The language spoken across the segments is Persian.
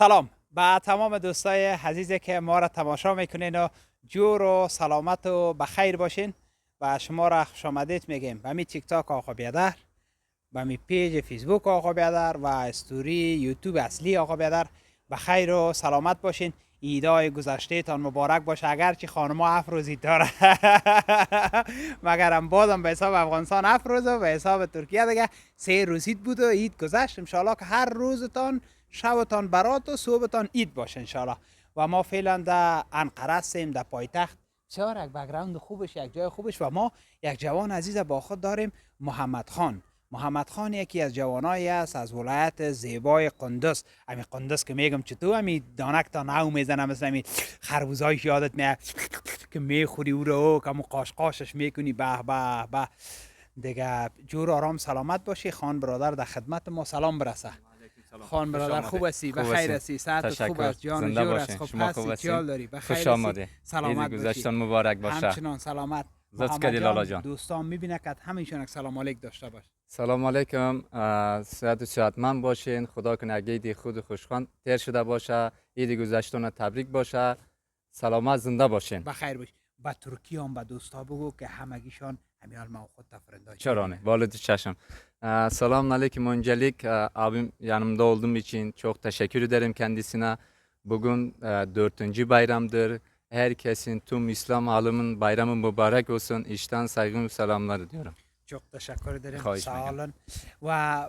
سلام به تمام دوستای عزیزی که ما را تماشا میکنین و جور و سلامت و بخیر باشین و شما را خوش آمدید میگیم به می تیک تاک آقا بیادر، به می پیج فیسبوک آقا بیادر و استوری یوتیوب اصلی آقا بیادر. بخیر و سلامت باشین. ایدای گذشته تان مبارک باشه. اگرچه خانما 7 روزی داره مگرم بازم به حساب افغانستان 7 روز و به حساب ترکیه دیگه 3 روز عید بود و عید گذشت. انشالله که هر روزتان شبتان برات و صبحتان عید باشه انشالله. و ما فعلا در انقره هستیم، در پایتخت. بسیار یک بک‌گراند خوبش، یک جای خوبش. و ما یک جوان عزیز با خود داریم، محمد خان. محمد خان یکی از جوانایی است از ولایت زیبای قندوز. همین قندوز که میگم چطور همین دانک تا نو میزنه، مثل همین خربوزایش یادت میاد که میخوری او رو که قاش قاشش میکنی. به به به دیگه. جور آرام سلامت باشی. خان برادر در خدمت ما. سلام برسه. خان برادر خوب هستی؟ بخیر هستی؟ صحتت خوب است؟ جان جور است؟ خوب هستی؟ خیال داری؟ بخیر هستی؟ سلامت باشی. مبارک باشه. همچنان سلامت. محمد جان دوستان میبینه که همیشون سلام علیک داشته باش. سلام علیکم. صحت و صحتمند باشین. خدا کنه عید خود خوشخوان تیر شده باشه. عید گذشتون تبریک باشه. سلامت زنده باشین. بخیر باش. با ترکیه هم به دوستا بگو که همگیشان همیال ما خود تفرنده. Çorane, valide çeşim. Selamun aleyküm öncelik. Abim yanımda olduğum için çok teşekkür ederim kendisine. Bugün 4. bayramdır. Herkesin, tüm İslam aleminin bayramı mübarek olsun. İçten saygı ve selamlar ediyorum. çok teşekkür ederim. خواهش sağ می‌کنم. olun. و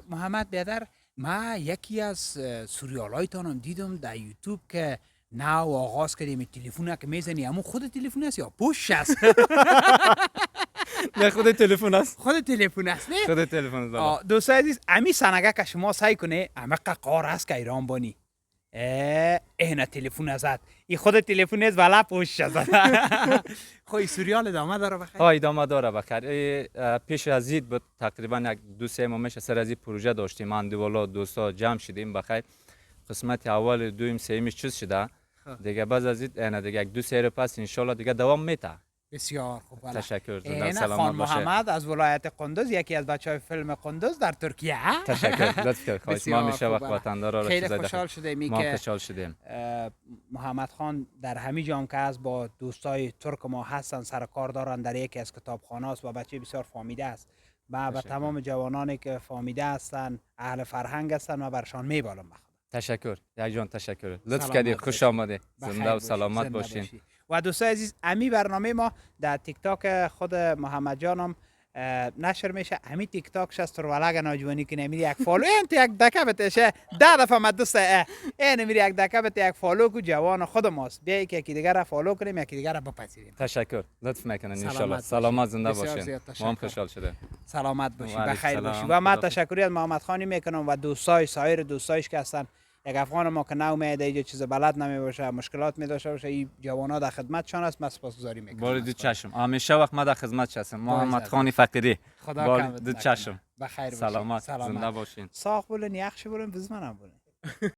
محمد بیادر، ما یکی از سوریالایتان دیدم در یوتیوب که نو آغاز کردیم تلفن که میزنی، اما خود تلفن است یا پوش است؟ نه خود تلفن است. خود تلفن است نه؟ خود تلفن است. دوستای عزیز، امی سنگه که شما سعی کنه اما قار است که ایران بانی. اینا تلفن ازت. این خود تلفن است ولی پوش است. خوی سوریال ادامه داره بخیر؟ ادامه داره بخیر. پیش از عید بود تقریبا یک 2-3 ماه سر از این پروژه داشتیم. من دیوالا دوستا جمع شدیم بخیر. قسمت اول دویم سومیش چیز شده. دیگه بعد از عید اینا دیگه 2-3 روز پس ان شاء الله دیگه دوام میته. بسیار خوب. تشکر. اینا خان محمد از ولایت قندوز، یکی از بچهای فیلم قندوز در ترکیه. تشکر. لطف کردید. خواهش ما میشه وقت وطندارا را خیلی خوشحال شدیم ما که خوشحال شدیم. محمد خان در همه جام که از با دوستای ترک ما هستن، سر کار دارن در یکی از کتابخانه است و بچه بسیار فامیده است. و تمام جوانانی که فامیده هستن اهل فرهنگ هستن و برشان میبالم. تشکر. یک جان تشکر. لطف کردید. خوش آمده. زنده و سلامت باشین. و دوستای عزیز، امی برنامه ما در تیک تاک خود محمد جانم نشر میشه. امی تیک تاکش از ترولگ ناجوانی که نمیری یک فالو انت یک دکه بتشه 10 دفعه ما دوست نمیری یک دکه بت یک فالو کو جوان خود ماست. بیا یکی دیگه را فالو کنیم، یکی دیگه را بپذیریم. تشکر. لطف میکنن ان شاء الله. سلامت زنده باشین. ما هم خوشحال شدیم. سلامت باشی، بخیر باشی. و من تشکری از محمد خانی میکنم و دوستای سایر دوستایش که هستن. یک افغان ما که نو میاد اینجا چیز بلد نمی باشه، مشکلات می داشته باشه، این جوانا در خدمتشان است. من سپاسگزاری میکنم. بارد چشم. همیشه وقت ما در خدمت هستم. محمد خانی فقیری. بارد چشم. بخیر باشین. سلامت زنده باشین. ساق بولن یخش بولن بزمنم بولن.